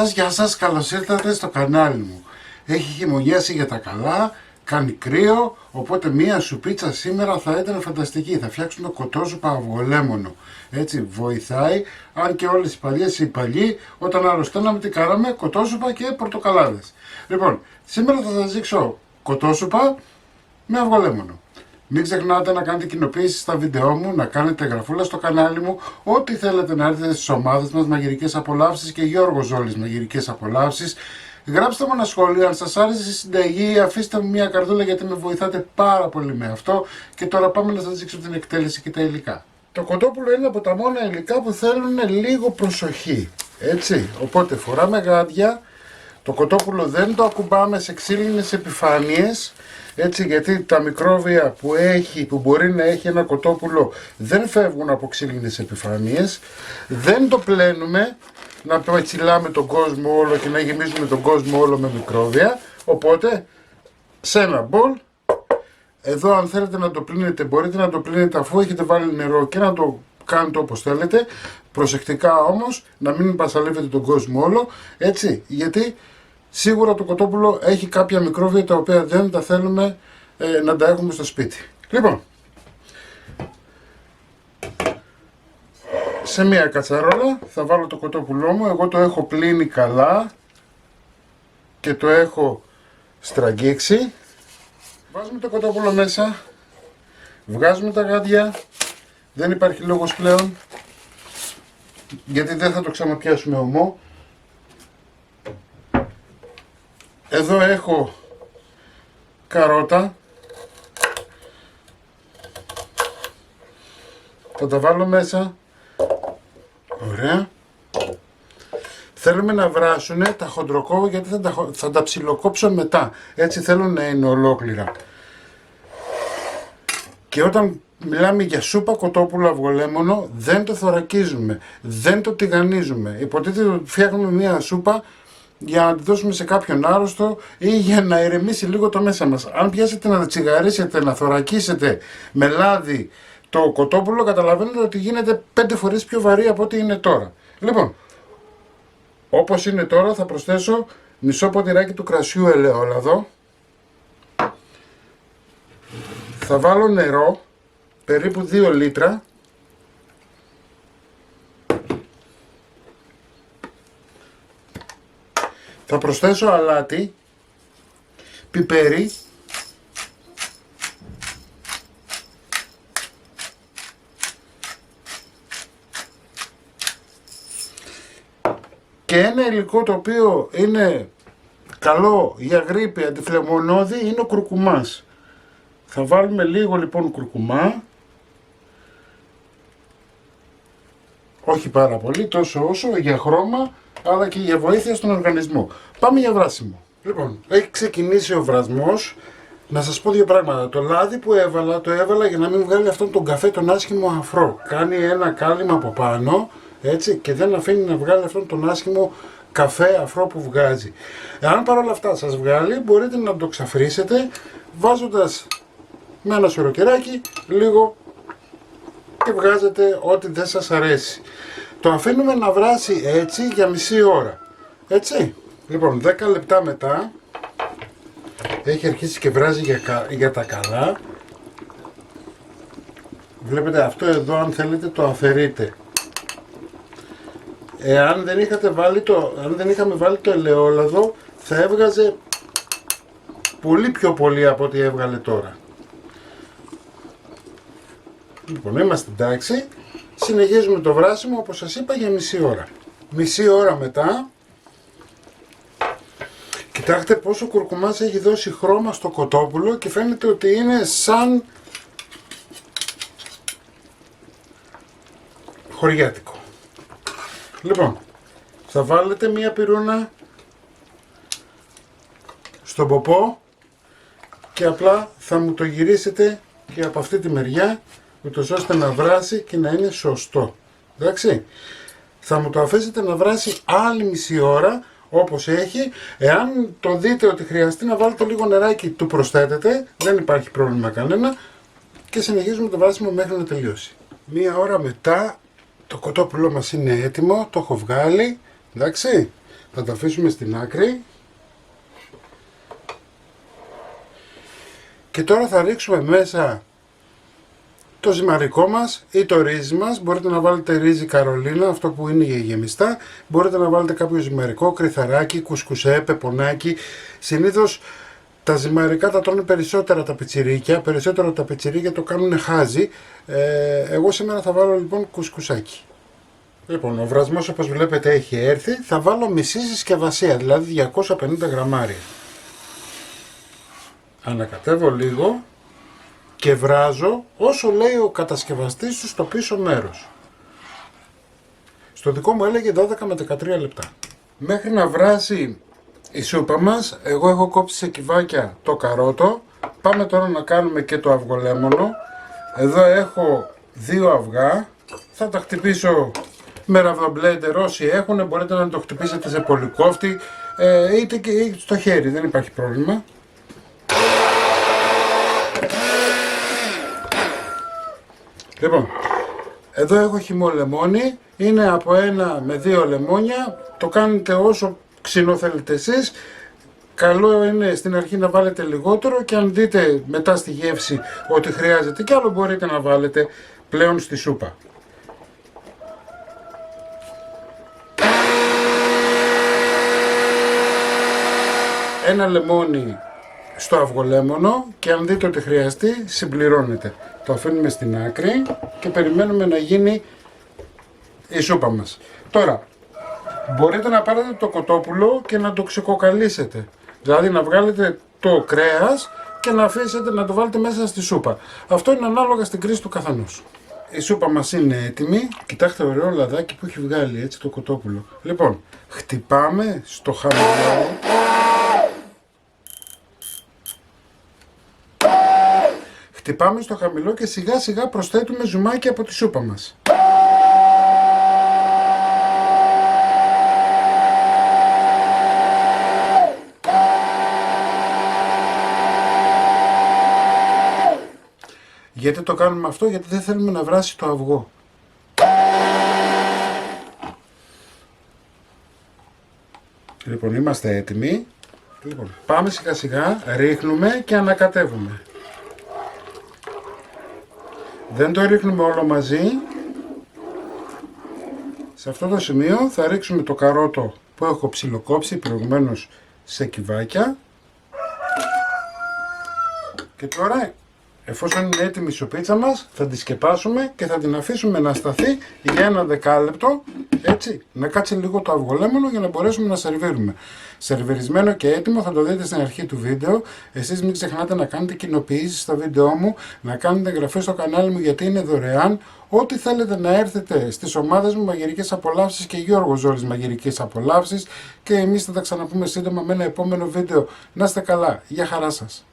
γεια σας, καλώς ήρθατε στο κανάλι μου. Έχει χειμωνιάσει για τα καλά, κάνει κρύο, οπότε μία σουπίτσα σήμερα θα ήταν φανταστική. Θα φτιάξουμε κοτόσουπα αυγολέμονο. Έτσι βοηθάει, αν και όλες οι παλιές οι παλιοί, όταν αρρωσταίναμε τι κάναμε, κοτόσουπα και πορτοκαλάδες. Λοιπόν, σήμερα θα σας δείξω κοτόσουπα με αυγολέμονο. Μην ξεχνάτε να κάνετε κοινοποίηση στα βίντεό μου, να κάνετε εγγραφούλα στο κανάλι μου, ό,τι θέλετε να έρθετε στις ομάδες μας Μαγειρικές Απολαύσεις και Γιώργος Ζόλης Μαγειρικές Απολαύσεις. Γράψτε μου ένα σχόλιο, αν σας άρεσε η συνταγή, αφήστε μου μια καρδούλα γιατί με βοηθάτε πάρα πολύ με αυτό. Και τώρα πάμε να σας δείξω την εκτέλεση και τα υλικά. Το κοτόπουλο είναι από τα μόνα υλικά που θέλουν λίγο προσοχή, έτσι. Οπότε φοράμε γάντια, το κοτόπουλο δεν το ακουμπάμε σε ξύλινες επιφάνειες. Έτσι, γιατί τα μικρόβια που μπορεί να έχει ένα κοτόπουλο δεν φεύγουν από ξύλινες επιφάνειες. Δεν το πλένουμε, να πετσιλάμε τον κόσμο όλο και να γεμίζουμε τον κόσμο όλο με μικρόβια. Οπότε, σε ένα μπολ, εδώ αν θέλετε να το πλύνετε, μπορείτε να το πλύνετε αφού έχετε βάλει νερό και να το κάνετε όπως θέλετε. Προσεκτικά όμως, να μην πασαλεύετε τον κόσμο όλο, έτσι, γιατί σίγουρα το κοτόπουλο έχει κάποια μικρόβια τα οποία δεν τα θέλουμε να τα έχουμε στο σπίτι. Λοιπόν, σε μία κατσαρόλα θα βάλω το κοτόπουλό μου. Εγώ το έχω πλύνει καλά και το έχω στραγγίξει. Βάζουμε το κοτόπουλο μέσα, βγάζουμε τα γάντια, δεν υπάρχει λόγος πλέον γιατί δεν θα το ξαναπιάσουμε ομό. Εδώ έχω καρότα, θα τα βάλω μέσα, ωραία. Θέλουμε να βράσουν τα χοντροκόβω γιατί θα τα ψιλοκόψω μετά, έτσι θέλω να είναι ολόκληρα. Και όταν μιλάμε για σούπα κοτόπουλο αυγολέμονο δεν το θωρακίζουμε, δεν το τηγανίζουμε. Υποτίθεται ότι φτιάχνουμε μια σούπα για να τη δώσουμε σε κάποιον άρρωστο ή για να ηρεμήσει λίγο το μέσα μας. Αν πιάσετε να τσιγαρίσετε, να θωρακίσετε με λάδι το κοτόπουλο, καταλαβαίνετε ότι γίνεται 5 φορές πιο βαρύ από ό,τι είναι τώρα. Λοιπόν, όπως είναι τώρα θα προσθέσω μισό ποτηράκι του κρασιού ελαιόλαδο. Θα βάλω νερό, περίπου 2 λίτρα. Θα προσθέσω αλάτι, πιπέρι, και ένα υλικό το οποίο είναι καλό για γρίπη, αντιφλεγμονώδη, είναι ο κουρκουμάς. Θα βάλουμε λίγο λοιπόν κουρκουμά, όχι πάρα πολύ, τόσο όσο για χρώμα, αλλά και για βοήθεια στον οργανισμό. Πάμε για βράσιμο. Λοιπόν, έχει ξεκινήσει ο βρασμός. Να σας πω 2 πράγματα. Το λάδι που έβαλα, το έβαλα για να μην βγάλει αυτόν τον καφέ τον άσχημο αφρό. Κάνει ένα κάλυμα από πάνω, έτσι, και δεν αφήνει να βγάλει αυτόν τον άσχημο καφέ αφρό που βγάζει. Εάν παρόλα αυτά σας βγάλει, μπορείτε να το ξαφρίσετε βάζοντας με ένα σωροκεράκι λίγο και βγάζετε ό,τι δεν σας αρέσει. Το αφήνουμε να βράσει έτσι για μισή ώρα. Έτσι. Λοιπόν, 10 λεπτά μετά έχει αρχίσει και βράζει για τα καλά. Βλέπετε αυτό εδώ, αν θέλετε το αφαιρείτε. Αν δεν είχαμε βάλει το ελαιόλαδο, θα έβγαζε πολύ πιο πολύ από ό,τι έβγαλε τώρα. Λοιπόν, είμαστε εντάξει. Συνεχίζουμε το βράσιμο όπως σας είπα για μισή ώρα. Μισή ώρα μετά, κοιτάξτε πόσο κουρκουμάς έχει δώσει χρώμα στο κοτόπουλο και φαίνεται ότι είναι σαν χωριάτικο. Λοιπόν, θα βάλετε μία πυρούνα στον ποπό και απλά θα μου το γυρίσετε και από αυτή τη μεριά, ούτως ώστε να βράσει και να είναι σωστό. Εντάξει. Θα μου το αφήσετε να βράσει άλλη μισή ώρα όπως έχει. Εάν το δείτε ότι χρειαστεί να βάλετε λίγο νεράκι, του προσθέτετε. Δεν υπάρχει πρόβλημα κανένα. Και συνεχίζουμε το βράσιμο μέχρι να τελειώσει. Μία ώρα μετά το κοτόπουλό μας είναι έτοιμο. Το έχω βγάλει. Εντάξει. Θα τα αφήσουμε στην άκρη. Και τώρα θα ρίξουμε μέσα το ζυμαρικό μας ή το ρύζι μας. Μπορείτε να βάλετε ρύζι Καρολίνα, αυτό που είναι γεμιστά. Μπορείτε να βάλετε κάποιο ζυμαρικό, κρυθαράκι, κουσκουσέ, πεπονάκι. Συνήθως τα ζυμαρικά τα τρώνε περισσότερο τα πιτσιρίκια το κάνουν χάζι. Εγώ σήμερα θα βάλω λοιπόν κουσκουσάκι. Λοιπόν, ο βρασμός όπως βλέπετε έχει έρθει. Θα βάλω μισή συσκευασία, δηλαδή 250 γραμμάρια. Ανακατεύω λίγο και βράζω όσο λέει ο κατασκευαστής του στο πίσω μέρος. Στο δικό μου έλεγε 12 με 13 λεπτά. Μέχρι να βράσει η σούπα μας, εγώ έχω κόψει σε κυβάκια το καρότο. Πάμε τώρα να κάνουμε και το αυγολέμονο. Εδώ έχω 2 αυγά. Θα τα χτυπήσω με ραβδομπλέντερ, όσοι έχουν. Μπορείτε να το χτυπήσετε σε πολυκόφτη είτε και στο χέρι, δεν υπάρχει πρόβλημα. Λοιπόν, εδώ έχω χυμό λεμόνι, είναι από 1 με 2 λεμόνια, το κάνετε όσο ξινό θέλετε εσείς. Καλό είναι στην αρχή να βάλετε λιγότερο και αν δείτε μετά στη γεύση ότι χρειάζεται κι άλλο μπορείτε να βάλετε πλέον στη σούπα. Ένα λεμόνι στο αυγολέμονο και αν δείτε ότι χρειαστεί συμπληρώνετε. Το αφήνουμε στην άκρη και περιμένουμε να γίνει η σούπα μας. Τώρα, μπορείτε να πάρετε το κοτόπουλο και να το ξεκοκαλίσετε. Δηλαδή να βγάλετε το κρέας και να αφήσετε να το βάλετε μέσα στη σούπα. Αυτό είναι ανάλογα στην κρίση του καθενός. Η σούπα μας είναι έτοιμη. Κοιτάξτε ωραίο λαδάκι που έχει βγάλει έτσι το κοτόπουλο. Λοιπόν, χτυπάμε στο χαμηλό. Χτυπάμε στο χαμηλό και σιγά σιγά προσθέτουμε ζουμάκι από τη σούπα μας. Γιατί το κάνουμε αυτό? Γιατί δεν θέλουμε να βράσει το αυγό. Λοιπόν, είμαστε έτοιμοι. Λοιπόν, πάμε σιγά σιγά, ρίχνουμε και ανακατεύουμε. Δεν το ρίχνουμε όλο μαζί. Σε αυτό το σημείο θα ρίξουμε το καρότο που έχω ψιλοκόψει προηγουμένως σε κυβάκια. Και τώρα, εφόσον είναι έτοιμη η σουπίτσα μας, θα τη σκεπάσουμε και θα την αφήσουμε να σταθεί για 1 δεκάλεπτο, έτσι, να κάτσει λίγο το αυγολέμονο για να μπορέσουμε να σερβίρουμε. Σερβιρισμένο και έτοιμο θα το δείτε στην αρχή του βίντεο. Εσείς μην ξεχνάτε να κάνετε κοινοποιήσεις στο βίντεό μου, να κάνετε εγγραφή στο κανάλι μου γιατί είναι δωρεάν. Ό,τι θέλετε να έρθετε στις ομάδες μου Μαγειρικές Απολαύσεις και Γιώργος Ζώρης Μαγειρικές Απολαύσεις και εμείς θα τα ξαναπούμε σύντομα με ένα επόμενο βίντεο. Να είστε καλά, γεια χαρά σας.